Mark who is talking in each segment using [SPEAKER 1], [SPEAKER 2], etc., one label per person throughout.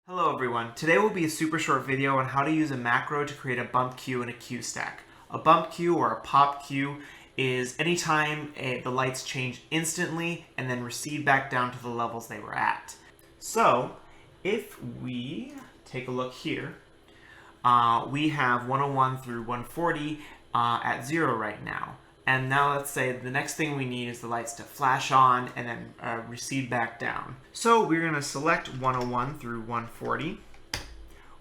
[SPEAKER 1] Hello everyone, today will be a super short video on how to use a macro to create a bump cue and a cue stack. A bump cue or a pop cue is anytime the lights change instantly and then recede back down to the levels they were at. So if we take a look here, we have 101 through 140 at 0 right now. And now let's say the next thing we need is the lights to flash on and then recede back down. So we're going to select 101 through 140.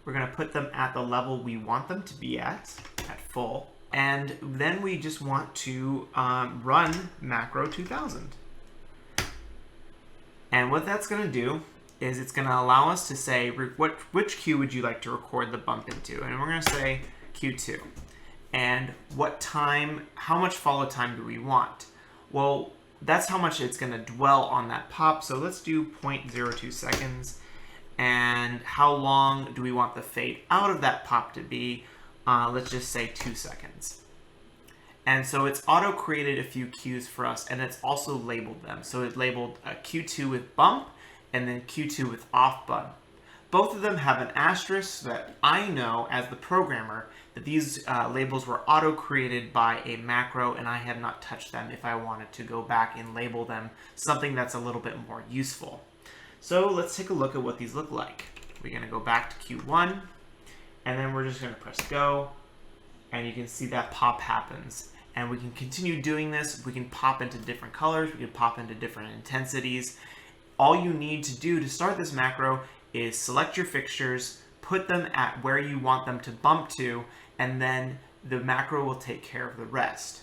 [SPEAKER 1] We're going to put them at the level we want them to be at full. And then we just want to run macro 2000. And what that's going to do is it's going to allow us to say which cue would you like to record the bump into. And we're going to say Q2. And what time, how much follow time do we want? Well, that's how much it's going to dwell on that pop. So let's do 0.02 seconds. And how long do we want the fade out of that pop to be? Let's just say 2 seconds. And so it's auto-created a few cues for us, and it's also labeled them. So it labeled Q2 with bump, and then Q2 with off bump. Both of them have an asterisk so that I know, as the programmer, that these labels were auto-created by a macro and I have not touched them if I wanted to go back and label them something that's a little bit more useful. So let's take a look at what these look like. We're going to go back to Q1, and then we're just going to press go, and you can see that pop happens. And we can continue doing this. We can pop into different colors. We can pop into different intensities. All you need to do to start this macro is select your fixtures, put them at where you want them to bump to, and then the macro will take care of the rest.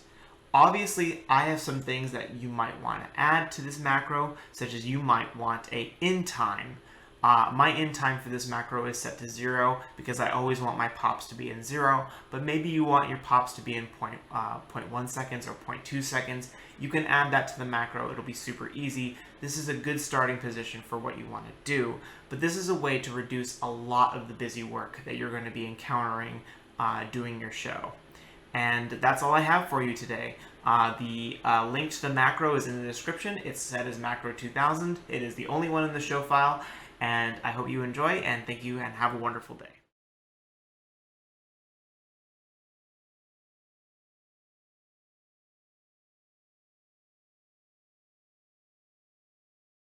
[SPEAKER 1] Obviously, I have some things that you might want to add to this macro, such as you might want a in time. My in time for this macro is set to 0 because I always want my pops to be in 0, but maybe you want your pops to be in 0.1 seconds or 0.2 seconds. You can add that to the macro. It'll be super easy. This is a good starting position for what you want to do, but this is a way to reduce a lot of the busy work that you're going to be encountering doing your show. And that's all I have for you today. The link to the macro is in the description. It's set as macro 2000. It is the only one in the show file. And I hope you enjoy, and thank you, and have a wonderful day.